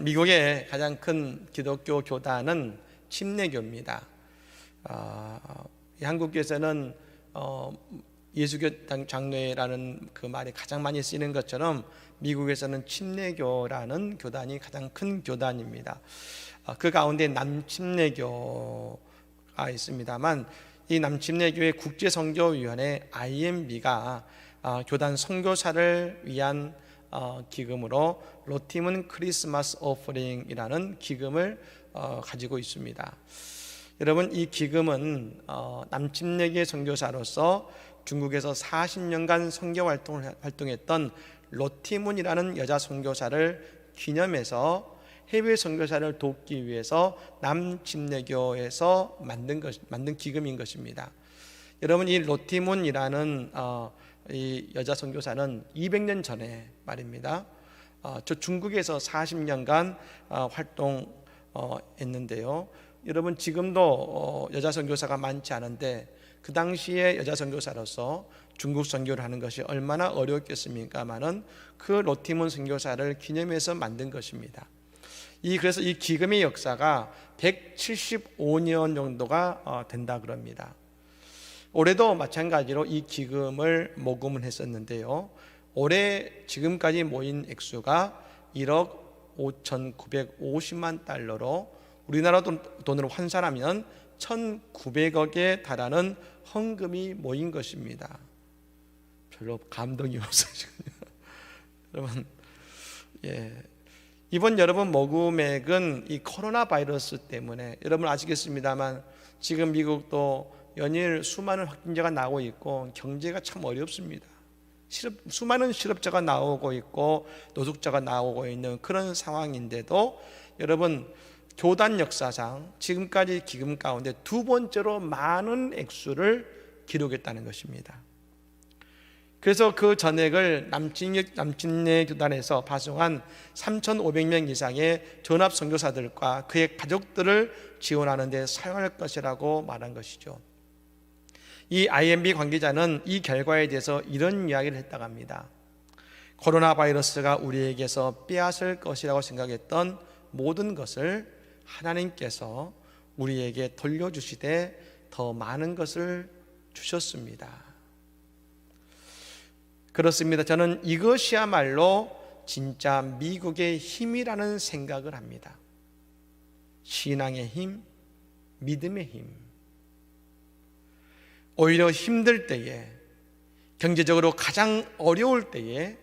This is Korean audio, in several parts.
미국의 가장 큰 기독교 교단은 침례교입니다. 한국에서는 예수교 장로회라는 그 말이 가장 많이 쓰이는 것처럼 미국에서는 침례교라는 교단이 가장 큰 교단입니다. 그 가운데 남침례교가 있습니다만, 이 남침례교의 국제선교위원회 IMB가 교단 선교사를 위한 기금으로 로티문 크리스마스 오퍼링이라는 기금을 가지고 있습니다. 여러분, 이 기금은 남침례교의 선교사로서 중국에서 40년간 선교 활동했던 로티문이라는 여자 선교사를 기념해서 해외 선교사를 돕기 위해서 남침례교에서 만든 기금인 것입니다. 여러분, 이 로티문이라는 이 여자 선교사는 200년 전에 말입니다. 저 중국에서 40년간 활동했는데요. 여러분, 지금도 여자 선교사가 많지 않은데 그 당시에 여자 선교사로서 중국 선교를 하는 것이 얼마나 어려웠겠습니까마는 그 로티문 선교사를 기념해서 만든 것입니다. 그래서 이 기금의 역사가 175년 정도가 된다 그럽니다. 올해도 마찬가지로 이 기금을 모금을 했었는데요. 올해 지금까지 모인 액수가 1억 5,950만 달러로 우리나라 돈으로 환산하면 1,900억에 달하는 헌금이 모인 것입니다. 별로 감동이 없어지군요. 여러분, 이번 여러분 모금액은 이 코로나 바이러스 때문에 여러분 아시겠습니다만 지금 미국도 연일 수많은 확진자가 나오고 있고 경제가 참 어렵습니다. 수많은 실업자가 나오고 있고 노숙자가 나오고 있는 그런 상황인데도 여러분, 교단 역사상 지금까지 기금 가운데 두 번째로 많은 액수를 기록했다는 것입니다. 그래서 그 전액을 남침례 교단에서 파송한 3,500명 이상의 전합 선교사들과 그의 가족들을 지원하는 데 사용할 것이라고 말한 것이죠. 이 IMB 관계자는 이 결과에 대해서 이런 이야기를 했다고 합니다. 코로나 바이러스가 우리에게서 빼앗을 것이라고 생각했던 모든 것을 하나님께서 우리에게 돌려주시되 더 많은 것을 주셨습니다. 그렇습니다. 저는 이것이야말로 진짜 미국의 힘이라는 생각을 합니다. 신앙의 힘, 믿음의 힘. 오히려 힘들 때에, 경제적으로 가장 어려울 때에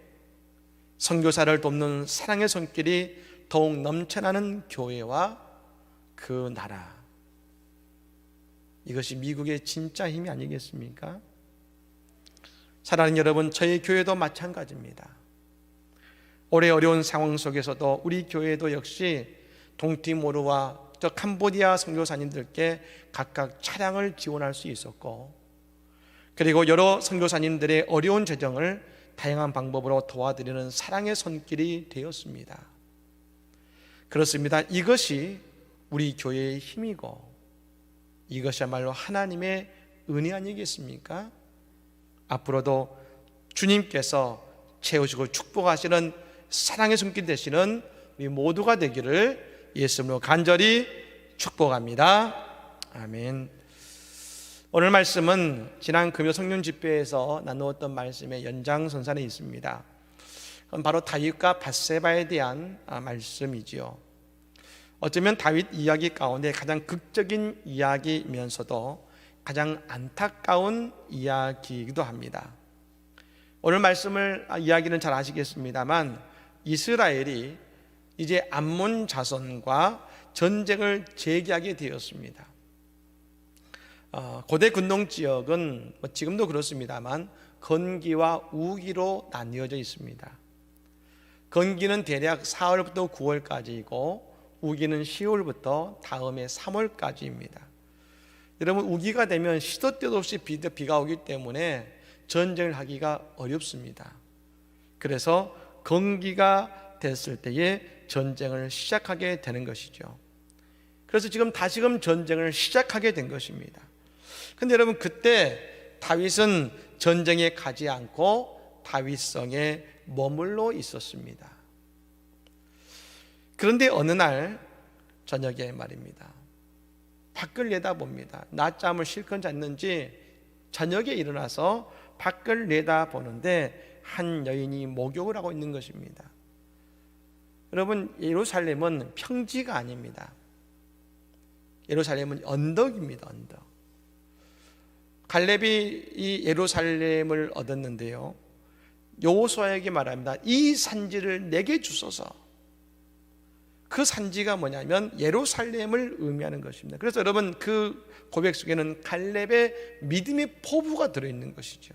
선교사를 돕는 사랑의 손길이 더욱 넘쳐나는 교회와 그 나라, 이것이 미국의 진짜 힘이 아니겠습니까? 사랑하는 여러분, 저희 교회도 마찬가지입니다. 올해 어려운 상황 속에서도 우리 교회도 역시 동티모르와 저 캄보디아 선교사님들께 각각 차량을 지원할 수 있었고, 그리고 여러 선교사님들의 어려운 재정을 다양한 방법으로 도와드리는 사랑의 손길이 되었습니다. 그렇습니다. 이것이 우리 교회의 힘이고 이것이야말로 하나님의 은혜 아니겠습니까? 앞으로도 주님께서 채우시고 축복하시는 사랑의 손길 되시는 우리 모두가 되기를 예수님으로 간절히 축복합니다. 아멘. 오늘 말씀은 지난 금요 성령 집회에서 나누었던 말씀의 연장선상에 있습니다. 그건 바로 다윗과 밧세바에 대한 말씀이지요. 어쩌면 다윗 이야기 가운데 가장 극적인 이야기이면서도 가장 안타까운 이야기이기도 합니다. 오늘 이야기는 잘 아시겠습니다만 이스라엘이 이제 암몬 자손과 전쟁을 재개하게 되었습니다. 고대 군동 지역은 지금도 그렇습니다만 건기와 우기로 나뉘어져 있습니다. 건기는 대략 4월부터 9월까지이고 우기는 10월부터 다음해 3월까지입니다. 여러분, 우기가 되면 시도 때도 없이 비가 오기 때문에 전쟁을 하기가 어렵습니다. 그래서 건기가 됐을 때에 전쟁을 시작하게 되는 것이죠. 그래서 다시금 전쟁을 시작하게 된 것입니다. 근데 여러분, 그때 다윗은 전쟁에 가지 않고 다윗성에 머물러 있었습니다. 그런데 어느 날 저녁에 말입니다, 밖을 내다봅니다. 낮잠을 실컷 잤는지 저녁에 일어나서 밖을 내다보는데 한 여인이 목욕을 하고 있는 것입니다. 여러분, 예루살렘은 평지가 아닙니다. 예루살렘은 언덕입니다. 언덕. 갈렙이 이 예루살렘을 얻었는데요, 여호수아에게 말합니다. 이 산지를 내게 주소서. 그 산지가 뭐냐면 예루살렘을 의미하는 것입니다. 그래서 여러분, 그 고백 속에는 갈렙의 믿음의 포부가 들어있는 것이죠.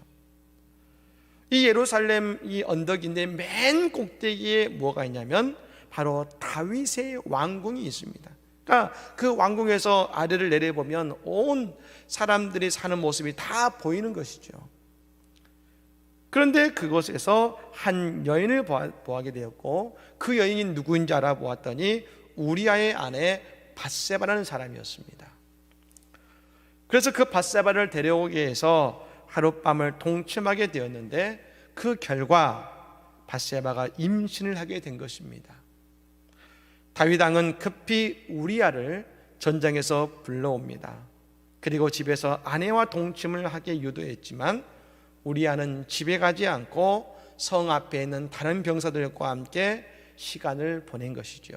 이 예루살렘 이 언덕인데 맨 꼭대기에 뭐가 있냐면 바로 다윗의 왕궁이 있습니다. 그러니까 그 왕궁에서 아래를 내려보면 온 사람들이 사는 모습이 다 보이는 것이죠. 그런데 그곳에서 한 여인을 보하게 되었고, 그 여인이 누구인지 알아보았더니 우리아의 아내 밧세바라는 사람이었습니다. 그래서 그 밧세바를 데려오게 해서 하룻밤을 동침하게 되었는데, 그 결과 밧세바가 임신을 하게 된 것입니다. 다윗 왕은 급히 우리아를 전장에서 불러옵니다. 그리고 집에서 아내와 동침을 하게 유도했지만 우리아는 집에 가지 않고 성 앞에 있는 다른 병사들과 함께 시간을 보낸 것이죠.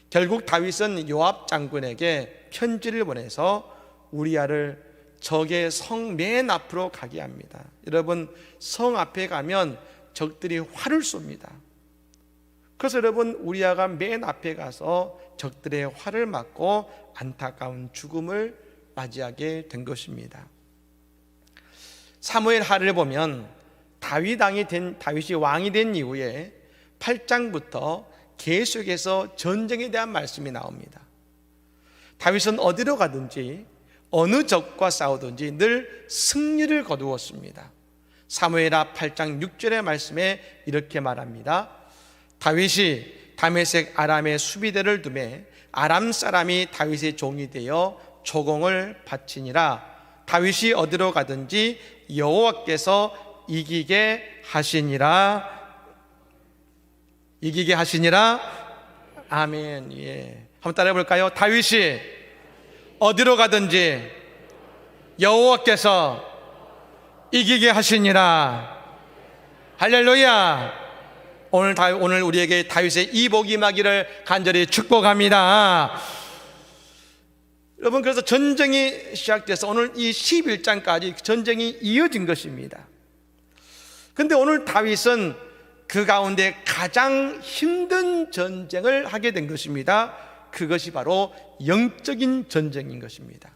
결국 다윗은 요압 장군에게 편지를 보내서 우리아를 적의 성 맨 앞으로 가게 합니다. 여러분, 성 앞에 가면 적들이 활을 쏩니다. 그래서 여러분, 우리아가 맨 앞에 가서 적들의 활을 맞고 안타까운 죽음을 맞이하게 된 것입니다. 사무엘 하를 보면 다윗이 왕이 된 이후에 8장부터 계속해서 전쟁에 대한 말씀이 나옵니다. 다윗은 어디로 가든지 어느 적과 싸우든지 늘 승리를 거두었습니다. 사무엘하 8장 6절의 말씀에 이렇게 말합니다. 다윗이 다메섹 아람의 수비대를 두매 아람 사람이 다윗의 종이 되어 조공을 바치니라. 다윗이 어디로 가든지 여호와께서 이기게 하시니라. 이기게 하시니라. 아멘. 예. 한번 따라해 볼까요? 다윗이 어디로 가든지 여호와께서 이기게 하시니라. 할렐루야. 오늘 우리에게 다윗의 이 복이 임하기를 간절히 축복합니다. 여러분, 그래서 전쟁이 시작돼서 오늘 이 11장까지 전쟁이 이어진 것입니다. 그런데 오늘 다윗은 그 가운데 가장 힘든 전쟁을 하게 된 것입니다. 그것이 바로 영적인 전쟁인 것입니다.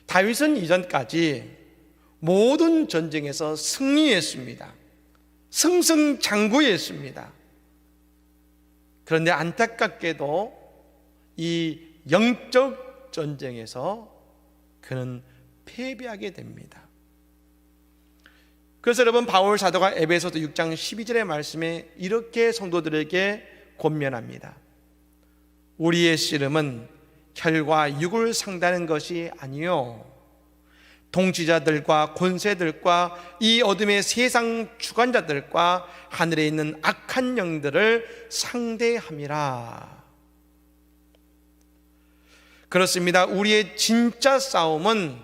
다윗은 이전까지 모든 전쟁에서 승리했습니다. 승승장구했습니다. 그런데 안타깝게도 이 영적 전쟁에서 그는 패배하게 됩니다. 그래서 여러분, 바울 사도가 에베소서 6장 12절의 말씀에 이렇게 성도들에게 권면합니다. 우리의 씨름은 혈과 육을 상대하는 것이 아니요 통치자들과 권세들과 이 어둠의 세상 주관자들과 하늘에 있는 악한 영들을 상대함이라. 그렇습니다. 우리의 진짜 싸움은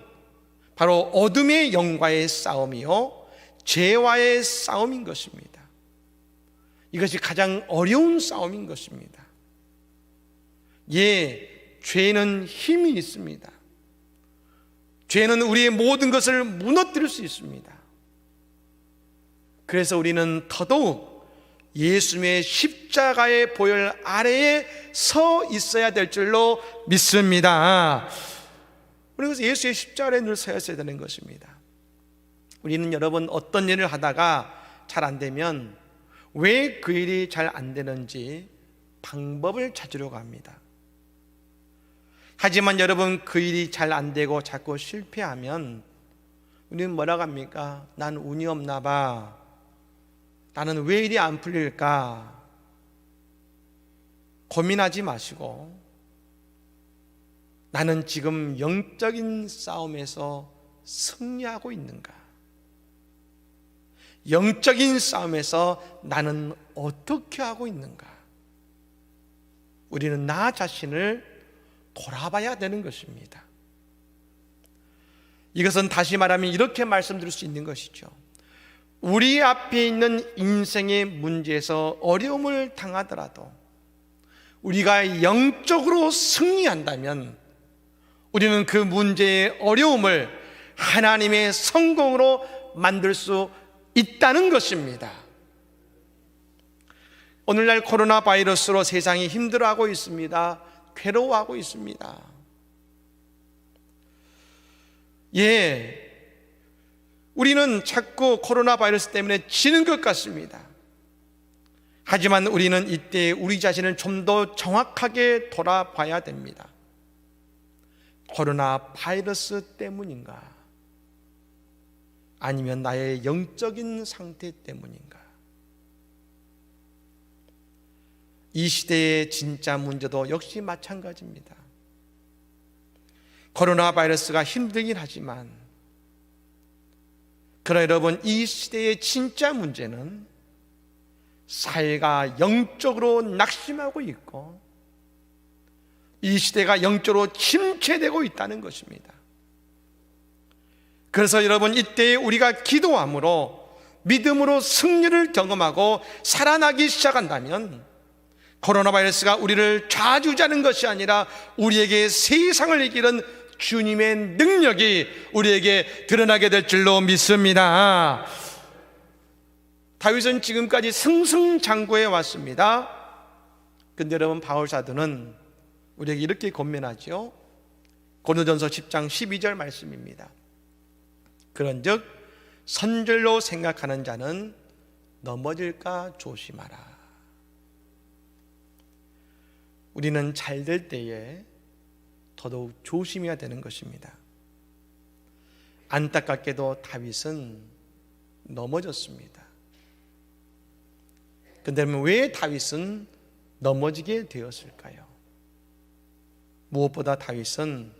바로 어둠의 영과의 싸움이요 죄와의 싸움인 것입니다. 이것이 가장 어려운 싸움인 것입니다. 예, 죄는 힘이 있습니다. 죄는 우리의 모든 것을 무너뜨릴 수 있습니다. 그래서 우리는 더더욱 예수님의 십자가의 보혈 아래에 서 있어야 될 줄로 믿습니다. 그래서 예수의 십자가 아래에 늘 서 있어야 되는 것입니다. 우리는 여러분, 어떤 일을 하다가 잘 안 되면 왜 그 일이 잘 안 되는지 방법을 찾으려고 합니다. 하지만 여러분, 그 일이 잘 안 되고 자꾸 실패하면 우리는 뭐라고 합니까? 난 운이 없나 봐. 나는 왜 일이 안 풀릴까? 고민하지 마시고, 나는 지금 영적인 싸움에서 승리하고 있는가? 영적인 싸움에서 나는 어떻게 하고 있는가? 우리는 나 자신을 돌아봐야 되는 것입니다. 이것은 다시 말하면 이렇게 말씀드릴 수 있는 것이죠. 우리 앞에 있는 인생의 문제에서 어려움을 당하더라도 우리가 영적으로 승리한다면 우리는 그 문제의 어려움을 하나님의 성공으로 만들 수 있다는 것입니다. 오늘날 코로나 바이러스로 세상이 힘들어하고 있습니다. 괴로워하고 있습니다. 우리는 자꾸 코로나 바이러스 때문에 지는 것 같습니다. 하지만 우리는 이때 우리 자신을 좀 더 정확하게 돌아봐야 됩니다. 코로나 바이러스 때문인가? 아니면 나의 영적인 상태 때문인가? 이 시대의 진짜 문제도 역시 마찬가지입니다. 코로나 바이러스가 힘들긴 하지만 그러나 여러분, 이 시대의 진짜 문제는 사회가 영적으로 낙심하고 있고 이 시대가 영적으로 침체되고 있다는 것입니다. 그래서 여러분, 이때 우리가 기도함으로 믿음으로 승리를 경험하고 살아나기 시작한다면 코로나 바이러스가 우리를 좌지우지하는 것이 아니라 우리에게 세상을 이기는 주님의 능력이 우리에게 드러나게 될 줄로 믿습니다. 다윗은 지금까지 승승장구해 왔습니다. 근데 여러분, 바울 사도는 우리에게 이렇게 권면하죠. 고린도전서 10장 12절 말씀입니다. 그런즉 선절로 생각하는 자는 넘어질까 조심하라. 우리는 잘 될 때에 더더욱 조심해야 되는 것입니다. 안타깝게도 다윗은 넘어졌습니다. 그런데 왜 다윗은 넘어지게 되었을까요? 무엇보다 다윗은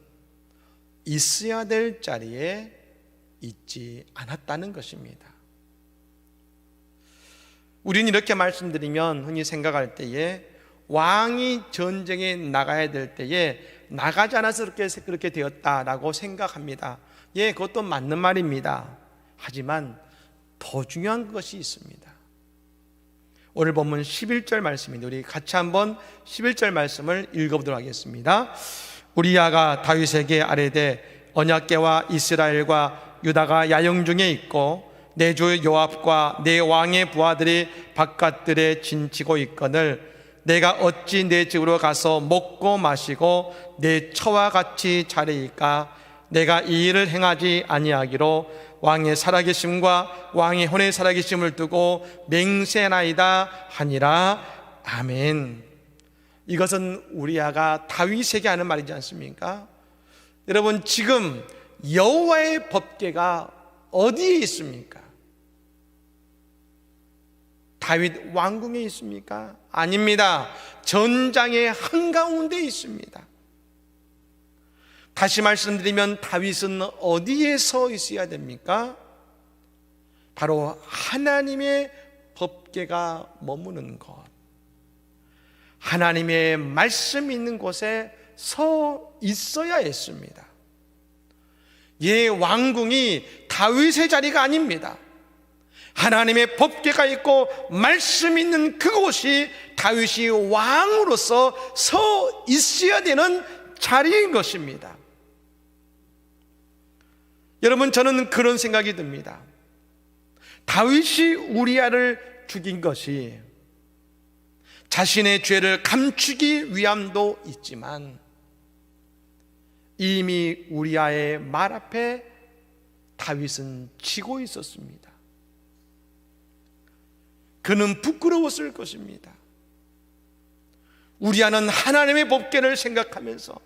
있어야 될 자리에 있지 않았다는 것입니다. 우리는 이렇게 말씀드리면 흔히 생각할 때에 왕이 전쟁에 나가야 될 때에 나가지 않아서 그렇게 되었다라고 생각합니다. 그것도 맞는 말입니다. 하지만 더 중요한 것이 있습니다. 오늘 본문 11절 말씀인데 우리 같이 한번 11절 말씀을 읽어보도록 하겠습니다. 우리야가 다윗에게 아뢰되 언약궤와 이스라엘과 유다가 야영 중에 있고 내 주 요압과 내 왕의 부하들이 바깥들에 진치고 있거늘 내가 어찌 내 집으로 가서 먹고 마시고 내 처와 같이 자리일까? 내가 이 일을 행하지 아니하기로 왕의 살아계심과 왕의 혼의 살아계심을 두고 맹세나이다 하니라. 아멘. 이것은 우리아가 다윗에게 하는 말이지 않습니까? 여러분, 지금 여호와의 법궤가 어디에 있습니까? 다윗 왕궁에 있습니까? 아닙니다. 전장의 한가운데 있습니다. 다시 말씀드리면 다윗은 어디에 서 있어야 됩니까? 바로 하나님의 법궤가 머무는 곳, 하나님의 말씀이 있는 곳에 서 있어야 했습니다. 왕궁이 다윗의 자리가 아닙니다. 하나님의 법궤가 있고 말씀이 있는 그곳이 다윗이 왕으로서 서 있어야 되는 자리인 것입니다. 여러분, 저는 그런 생각이 듭니다. 다윗이 우리아를 죽인 것이 자신의 죄를 감추기 위함도 있지만 이미 우리아의 말 앞에 다윗은 지고 있었습니다. 그는 부끄러웠을 것입니다. 우리아는 하나님의 법궤를 생각하면서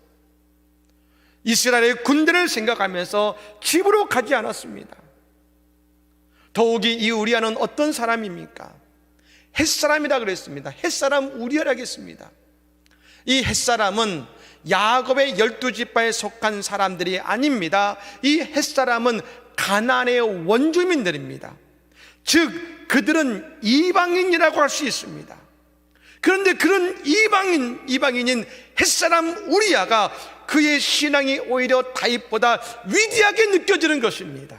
이스라엘의 군대를 생각하면서 집으로 가지 않았습니다. 더욱이 이 우리아는 어떤 사람입니까? 햇사람이라 그랬습니다. 햇사람 우리아라 하겠습니다. 이 햇사람은 야곱의 12지파에 속한 사람들이 아닙니다. 이 햇사람은 가나안의 원주민들입니다. 즉 그들은 이방인이라고 할 수 있습니다. 그런데 그런 이방인인 햇사람 우리아가 그의 신앙이 오히려 다윗보다 위대하게 느껴지는 것입니다.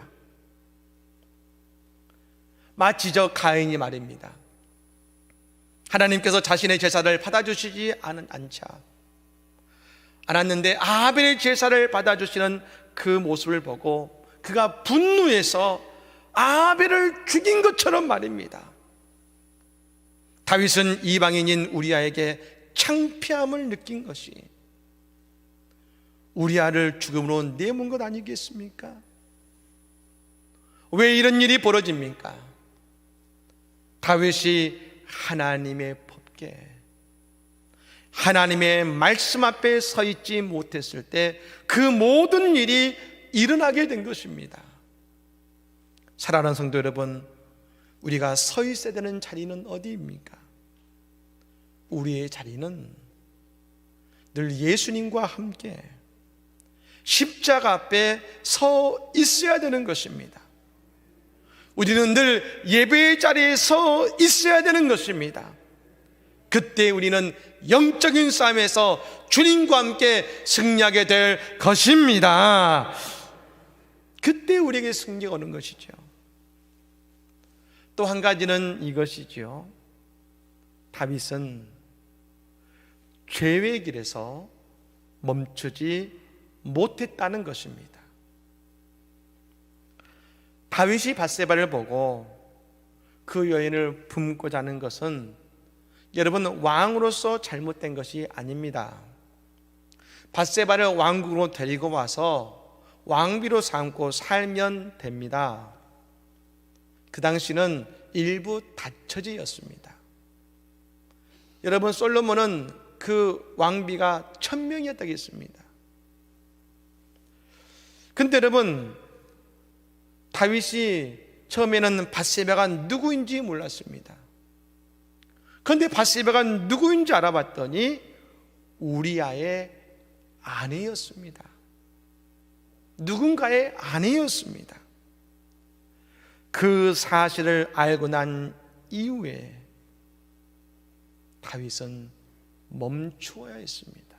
마치 저 가인이 말입니다. 하나님께서 자신의 제사를 받아주시지 않았는데 아벨의 제사를 받아주시는 그 모습을 보고 그가 분노해서 아벨을 죽인 것처럼 말입니다. 다윗은 이방인인 우리아에게 창피함을 느낀 것이 우리아를 죽음으로 내몬 것 아니겠습니까? 왜 이런 일이 벌어집니까? 다윗이 하나님의 법궤, 하나님의 말씀 앞에 서 있지 못했을 때 그 모든 일이 일어나게 된 것입니다. 사랑하는 성도 여러분, 우리가 서 있어야 되는 자리는 어디입니까? 우리의 자리는 늘 예수님과 함께 십자가 앞에 서 있어야 되는 것입니다. 우리는 늘 예배의 자리에 서 있어야 되는 것입니다. 그때 우리는 영적인 싸움에서 주님과 함께 승리하게 될 것입니다. 그때 우리에게 승리가 오는 것이죠. 또 한 가지는 이것이죠. 다윗은 죄의 길에서 멈추지 못했다는 것입니다. 다윗이 밧세바를 보고 그 여인을 품고자 하는 것은 여러분 왕으로서 잘못된 것이 아닙니다. 밧세바를 왕국으로 데리고 와서 왕비로 삼고 살면 됩니다. 그 당시는 일부 다처제였습니다. 여러분 솔로몬은 그 왕비가 1000명이었다고 했습니다. 근데 여러분 다윗이 처음에는 밧세바가 누구인지 몰랐습니다. 그런데 밧세바가 누구인지 알아봤더니 우리아의 아내였습니다. 누군가의 아내였습니다. 그 사실을 알고 난 이후에 다윗은 멈추어야 했습니다.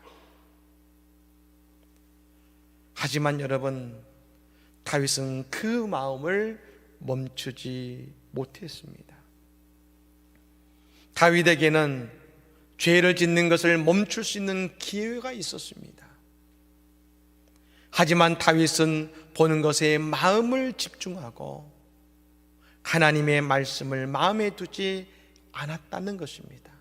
하지만 여러분, 다윗은 그 마음을 멈추지 못했습니다. 다윗에게는 죄를 짓는 것을 멈출 수 있는 기회가 있었습니다. 하지만 다윗은 보는 것에 마음을 집중하고 하나님의 말씀을 마음에 두지 않았다는 것입니다.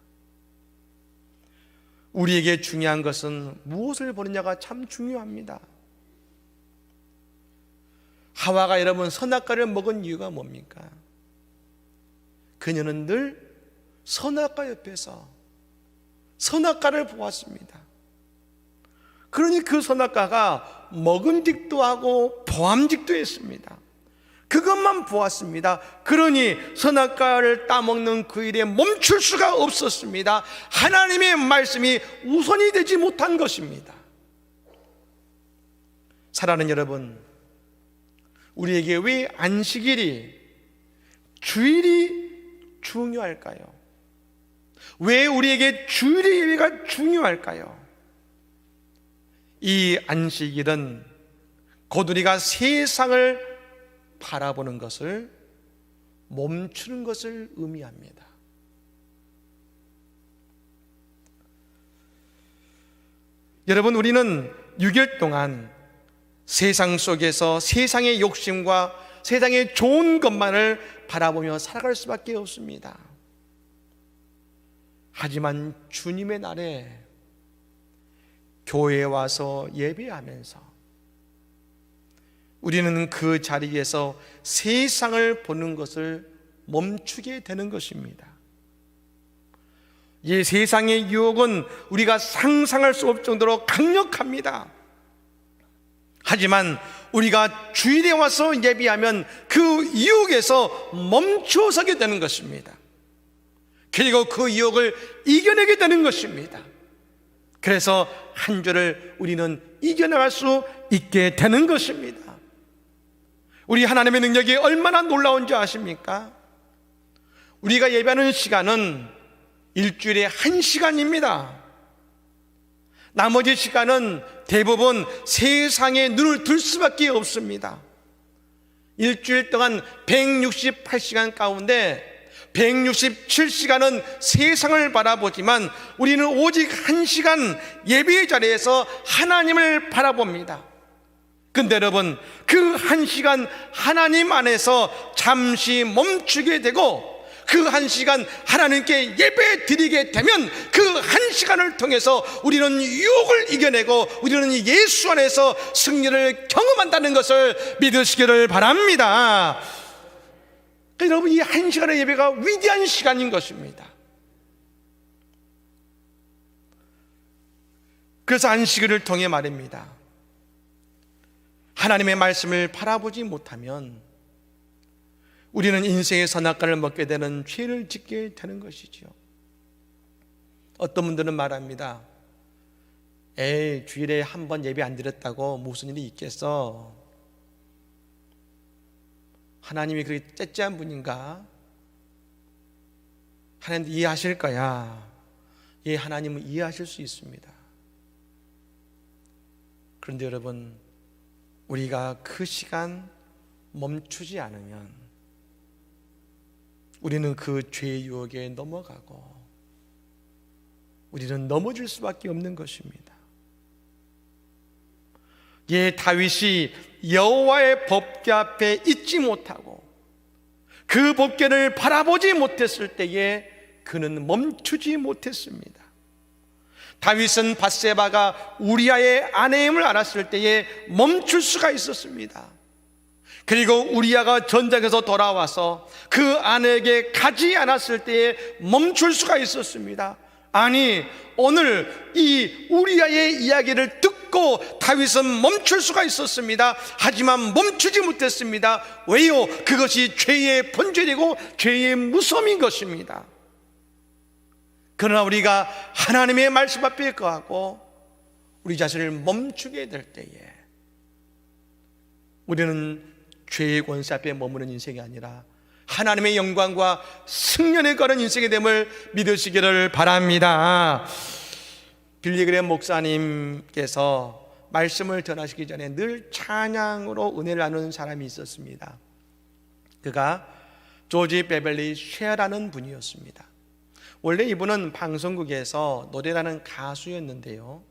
우리에게 중요한 것은 무엇을 보느냐가 참 중요합니다. 하와가 여러분 선악과를 먹은 이유가 뭡니까? 그녀는 늘 선악과 옆에서 선악과를 보았습니다. 그러니 그 선악과가 먹음직도 하고 보암직도 했습니다. 그것만 보았습니다. 그러니 선악과를 따먹는 그 일에 멈출 수가 없었습니다. 하나님의 말씀이 우선이 되지 못한 것입니다. 사랑하는 여러분, 우리에게 왜 안식일이, 주일이 중요할까요? 왜 우리에게 주일의 예배가 중요할까요? 이 안식일은 곧 우리가 세상을 바라보는 것을 멈추는 것을 의미합니다. 여러분, 우리는 6일 동안 세상 속에서 세상의 욕심과 세상의 좋은 것만을 바라보며 살아갈 수밖에 없습니다. 하지만 주님의 날에 교회에 와서 예배하면서 우리는 그 자리에서 세상을 보는 것을 멈추게 되는 것입니다. 이 세상의 유혹은 우리가 상상할 수 없을 정도로 강력합니다. 하지만 우리가 주일에 와서 예배하면 그 유혹에서 멈추어서게 되는 것입니다. 그리고 그 유혹을 이겨내게 되는 것입니다. 그래서 한 주를 우리는 이겨나갈 수 있게 되는 것입니다. 우리 하나님의 능력이 얼마나 놀라운지 아십니까? 우리가 예배하는 시간은 일주일에 1시간입니다. 나머지 시간은 대부분 세상에 눈을 들 수밖에 없습니다. 일주일 동안 168시간 가운데 167시간은 세상을 바라보지만 우리는 오직 1시간 예배의 자리에서 하나님을 바라봅니다. 근데 여러분, 그 1시간 하나님 안에서 잠시 멈추게 되고 그 1시간 하나님께 예배 드리게 되면 그 1시간을 통해서 우리는 유혹을 이겨내고 우리는 예수 안에서 승리를 경험한다는 것을 믿으시기를 바랍니다. 여러분, 이 1시간의 예배가 위대한 시간인 것입니다. 그래서 안식일을 통해 말입니다, 하나님의 말씀을 바라보지 못하면 우리는 인생의 선악과를 먹게 되는 죄를 짓게 되는 것이죠. 어떤 분들은 말합니다. 주일에 한 번 예배 안 드렸다고 무슨 일이 있겠어? 하나님이 그렇게 째째한 분인가? 하나님 이해하실 거야. 예, 하나님은 이해하실 수 있습니다. 그런데 여러분, 우리가 그 시간 멈추지 않으면 우리는 그 죄의 유혹에 넘어가고 우리는 넘어질 수밖에 없는 것입니다. 예, 다윗이 여호와의 법궤 앞에 있지 못하고 그 법궤를 바라보지 못했을 때에 그는 멈추지 못했습니다. 다윗은 밧세바가 우리아의 아내임을 알았을 때에 멈출 수가 있었습니다. 그리고 우리아가 전장에서 돌아와서 그 아내에게 가지 않았을 때에 멈출 수가 있었습니다. 아니, 오늘 이 우리아의 이야기를 듣고 다윗은 멈출 수가 있었습니다. 하지만 멈추지 못했습니다. 왜요? 그것이 죄의 본질이고 죄의 무서움인 것입니다. 그러나 우리가 하나님의 말씀 앞에 거하고 우리 자신을 멈추게 될 때에 우리는 죄의 권세 앞에 머무는 인생이 아니라 하나님의 영광과 승년에 거는 인생이 됨을 믿으시기를 바랍니다. 빌리그램 목사님께서 말씀을 전하시기 전에 늘 찬양으로 은혜를 나누는 사람이 있었습니다. 그가 조지 베벌리 쉐라는 분이었습니다. 원래 이분은 방송국에서 노래라는 가수였는데요,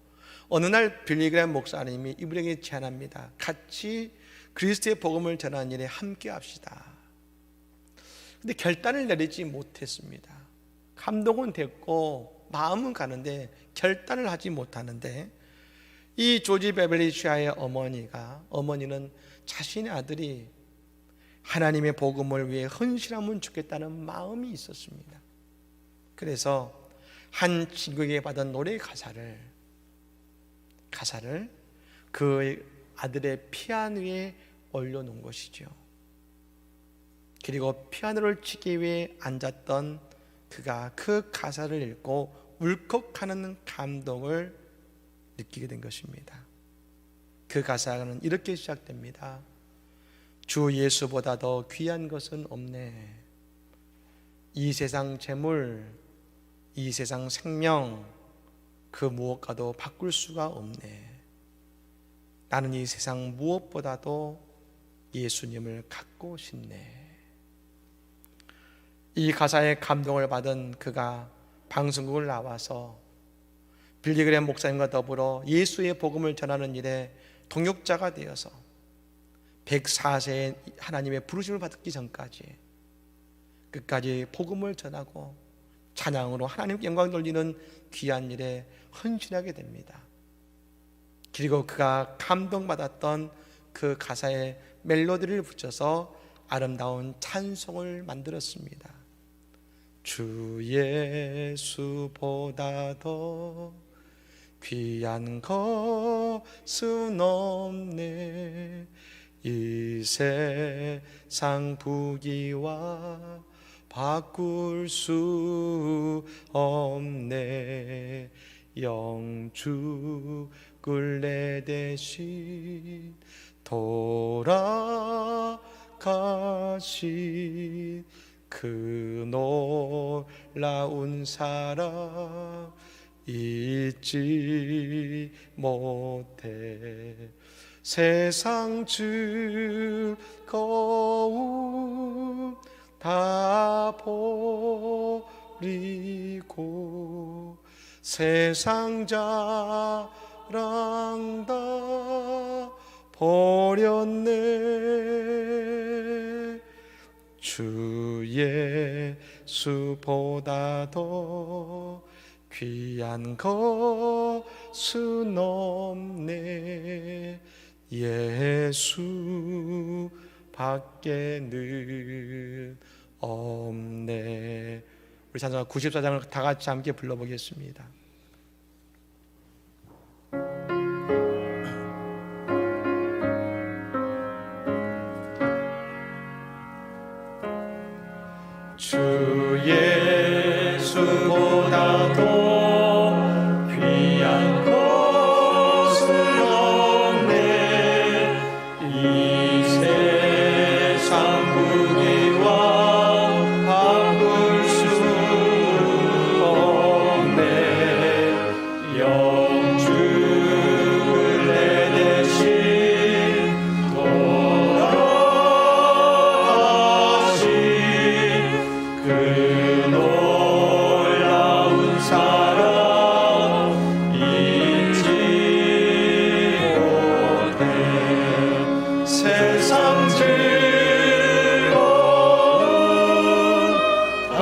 어느 날 빌리그램 목사님이 이분에게 제안합니다. 같이 그리스도의 복음을 전하는 일에 함께 합시다. 근데 결단을 내리지 못했습니다. 감동은 됐고 마음은 가는데 결단을 하지 못하는데, 이 조지 베벌리 쉐아의 어머니는 자신의 아들이 하나님의 복음을 위해 헌신하면 좋겠다는 마음이 있었습니다. 그래서 한 친구에게 받은 노래 가사를 그 아들의 피아노에 올려놓은 것이죠. 그리고 피아노를 치기 위해 앉았던 그가 그 가사를 읽고 울컥하는 감동을 느끼게 된 것입니다. 그 가사는 이렇게 시작됩니다. 주 예수보다 더 귀한 것은 없네. 이 세상 재물, 이 세상 생명, 그 무엇과도 바꿀 수가 없네. 나는 이 세상 무엇보다도 예수님을 갖고 싶네. 이 가사에 감동을 받은 그가 방송국을 나와서 빌리그램 목사님과 더불어 예수의 복음을 전하는 일에 동역자가 되어서 104세에 하나님의 부르심을 받기 전까지 끝까지 복음을 전하고 찬양으로 하나님께 영광 돌리는 귀한 일에 헌신하게 됩니다. 그리고 그가 감동받았던 그 가사에 멜로디를 붙여서 아름다운 찬송을 만들었습니다. 주 예수보다 더 귀한 것은 없네. 이 세상 부귀와 바꿀 수 없네. 영죽을 내 대신 돌아가신 그 놀라운 사랑 잊지 못해. 세상 즐거움 다 버리고 세상 자랑 다 버렸네. 주 예수보다 더 귀한 것은 없네. 예수 밖에는 없네. 우리 찬송가 94장을 다 같이 함께 불러보겠습니다. 주 예수보다 더 귀한 것은 없네. 이 세상 무기와 바꿀 수 없네. 영주를 내 대신 돌아가신 그 놀라운 사랑 잊지 못해. 세상 즐거움 다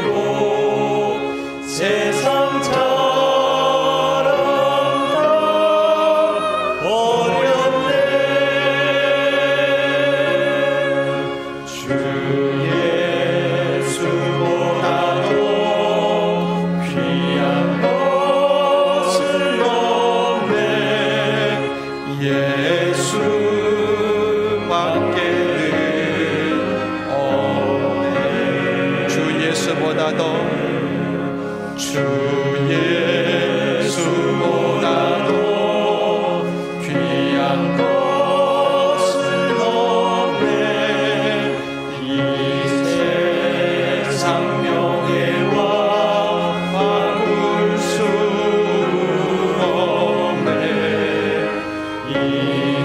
버리고 세상 자랑 다 버렸네. 주 예수보다 더 귀한 것은 없네. 예수 밖에는 없네. 주 예수보다 더 주 예수보다 더 귀한 것은 없네. 이 세상 명예와 바꿀 수 없네.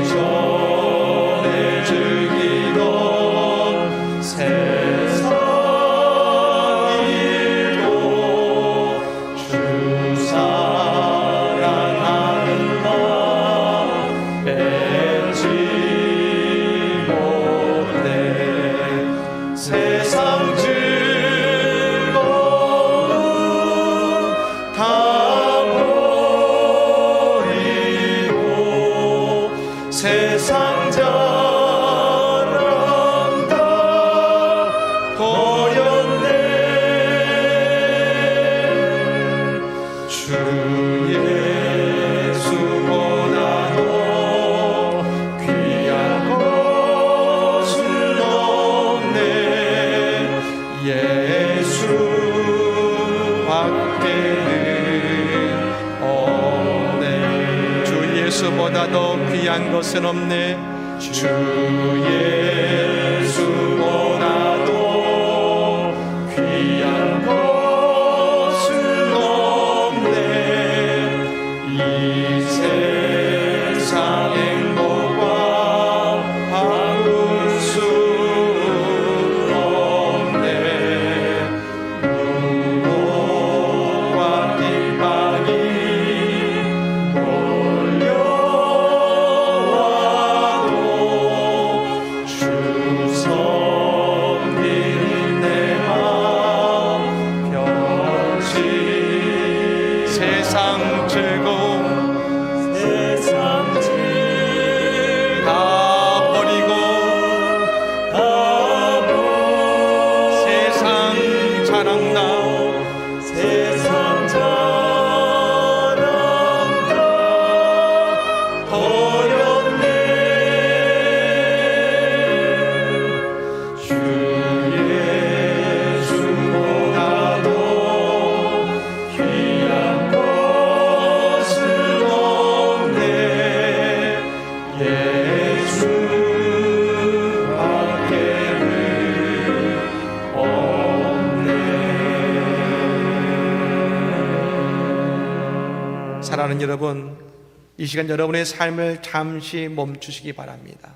이전에 즐기던 세상 일도 주 사랑하는 마음 뺏지 못해. 세상 즐거움 다 버리고 세상 자랑 다 버렸네. 주 예수보다 더 귀한 것은 없네. 예수 밖에는 없네. 주 예수보다 더 귀한 것은 없네. 주 예수보다 더 귀한 것은 없네. 이 세상 행복과 바꿀 수 없네. 유혹과 핍박이 몰려와도 주 사랑하는 여러분, 이 시간 여러분의 삶을 잠시 멈추시기 바랍니다.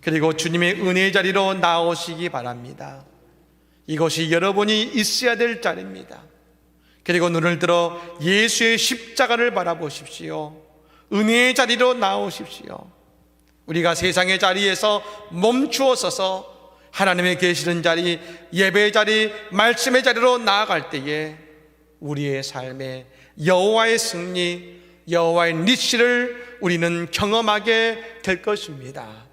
그리고 주님의 은혜의 자리로 나오시기 바랍니다. 이것이 여러분이 있어야 될 자리입니다. 그리고 눈을 들어 예수의 십자가를 바라보십시오. 은혜의 자리로 나오십시오. 우리가 세상의 자리에서 멈추어 서서 하나님의 계시는 자리, 예배의 자리, 말씀의 자리로 나아갈 때에 우리의 삶에 여호와의 승리, 여호와의 니시를 우리는 경험하게 될 것입니다.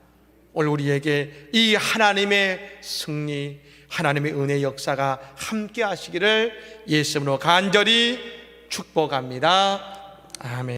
오늘 우리에게 이 하나님의 승리, 하나님의 은혜 역사가 함께 하시기를 예수 이름으로 간절히 축복합니다. 아멘.